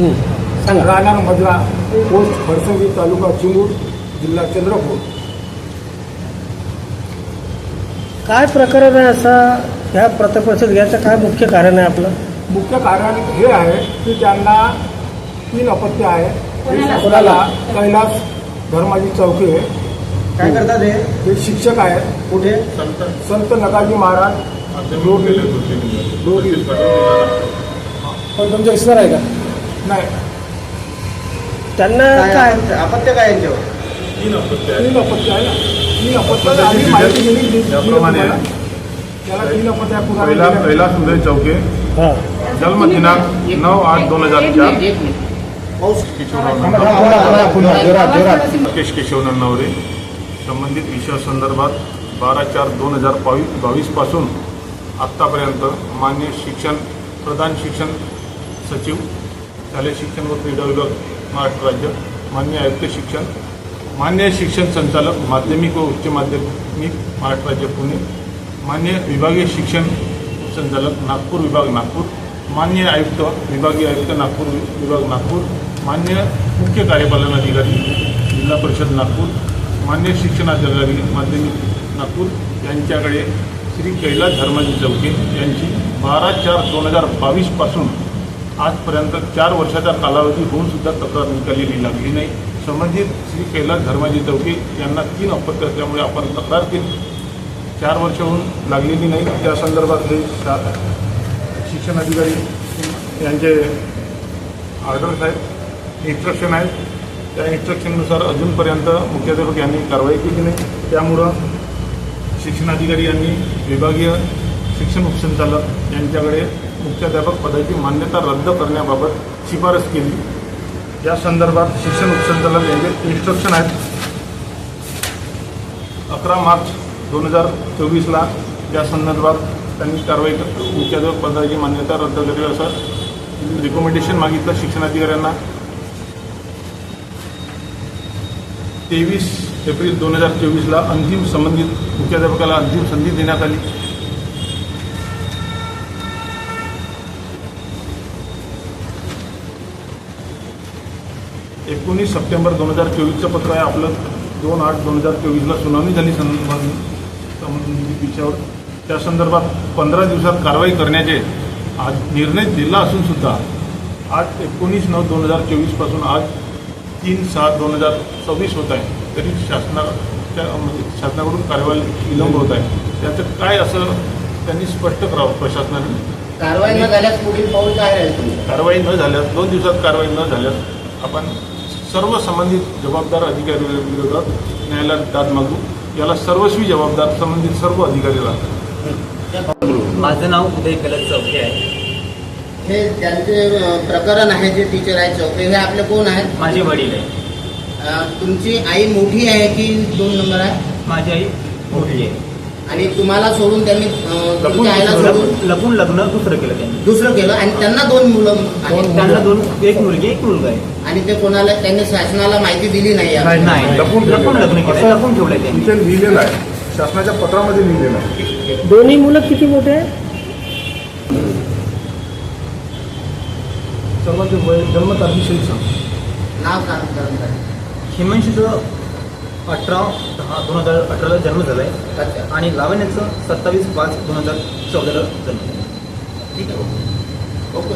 सांगा. राहणार मजरा, पोस्ट फडसंगी, तालुका चिमूर, जिल्हा चंद्रपूर. काय प्रकरण आहे असा ह्या प्रतापरिषद घ्यायचं काय मुख्य कारण आहे आपलं? मुख्य कारण हे आहे की त्यांना 3 अपत्य आहे. कोणाला? कैलास धर्माजी चौके. काय करतात हे शिक्षक आहेत. कुठे? संत नगाजी महाराज दोघी. पण तुमचा विस्तार आहे का? नाही, त्यांना काय अपत्य काय यांच्यावर? 3 अपत्य आहे ना. 3 अपत्य आम्ही माहिती दिली याप्रमाणे त्याला 3 अपत्य कैलास उदय चौके, हां जन्म दिनांक 9/8/2004, राकेश केशव नन्नावरे. संबंधित विषयासंदर्भात 12/4/2022 पासून आत्तापर्यंत मान्य प्रधान शिक्षण सचिव, शालेय शिक्षण व क्रीडा विभाग महाराष्ट्र राज्य, मान्य आयुक्त शिक्षण, मान्य शिक्षण संचालक माध्यमिक व उच्च माध्यमिक महाराष्ट्र राज्य पुणे, मान्य विभागीय शिक्षण संचालक नागपूर विभाग नागपूर, मान्य आयुक्त विभागीय आयुक्त नागपूर विभाग नागपूर, मान्य मुख्य कार्यपालन अधिकारी जिल्हा परिषद नागपूर, मान्य शिक्षणाधिकारी माध्यमिक नागपूर यांच्याकडे श्री कैलास धर्माजी चौके यांची 12/4/2022 पासून आजपर्यंत 4 वर्षाचा कालावधी होऊन सुद्धा तक्रार निकाली लागली नाही. संबंधित श्री कैलास धर्माजी चौके यांना 3 अपत्य असल्यामुळे आपण तक्रार केली. 4 वर्ष होऊन लागलेली नाही. त्या संदर्भात हे शिक्षण अधिकारी यांचे ऑर्डर्स आहेत, इन्स्ट्रक्शन आहेत. त्या इन्स्ट्रक्शननुसार अजूनपर्यंत मुख्याध्यापक यांनी कारवाई केली नाही. त्यामुळं शिक्षणाधिकारी यांनी विभागीय शिक्षण उपसंचालक यांच्याकडे मुख्याध्यापक पदाची मान्यता रद्द करण्याबाबत शिफारस केली. या संदर्भात शिक्षण उपसंचालक यांचे इन्स्ट्रक्शन आहेत. 11 मार्च 2024 या संदर्भात त्यांनी कारवाई मुख्याध्यापक पदाची मान्यता रद्द करावी असं रिकमेंडेशन मागितलं शिक्षणाधिकाऱ्यांना. 23 एप्रिल 2024 अंतिम संबंधित मुख्याध्यापकाला अंतिम संधी देण्यात आली. एकोणीस सप्टेंबर 2024 पत्र आहे आपलं. 2/8/2024 सुनावणी झाली संबंधित विषयावर. त्या संदर्भात 15 दिवसात कारवाई करण्याचे आज निर्णय दिला असून सुद्धा आज 19/9/2024 पासून आज 3/6/2024 होत आहे. तरी शासनाकडून कारवाई विलंब होत आहे. त्याचं काय असं त्यांनी स्पष्ट करावं प्रशासनाने. कारवाई न झाल्यास पुढील पाऊल काय राहील? कारवाई न झाल्यास 2 दिवसात कारवाई न झाल्यास आपण सर्व संबंधित जबाबदार अधिकारी विरोधात न्यायालयात दाद मागू. याला सर्वस्वी जबाबदार संबंधित सर्व अधिकारी राहतात. माझं नाव उदय कैलास चौके आहे. हे ज्यांचे प्रकरण आहे, जे टीचर आहे चौके, हे आपले कोण आहेत? माझे वडील आहे. तुमची आई मोठी आहे की 2 नंबर आहे? माझी आई मोठी आहे. आणि तुम्हाला सोडून त्यांनी तुमच्या आईला सोडून लपून लग्न दुसरं केलं त्यांनी. दुसरं केलं आणि त्यांना 2 मुलं आहेत. त्यांना 2, एक मुलगी एक मुलगा आहे. आणि ते कोणाला त्यांनी शासनाला माहिती दिली नाही? नाही, लपून लग्न केलं, लपून ठेवलंय त्यांनी. इथे लिहिलेलं आहे, शासनाच्या पत्रामध्ये लिहिलेलं आहे. दोन्ही मुलं किती मोठे आहे? सर्वांचे वय जन्मतारखेसहित सांग. नाव सांग. हिमांशूचं 18/10/2018 जन्म झाला आहे. अच्छा, आणि लावण्याचं 27/5/2014 जन्म. ठीक आहे. ओके.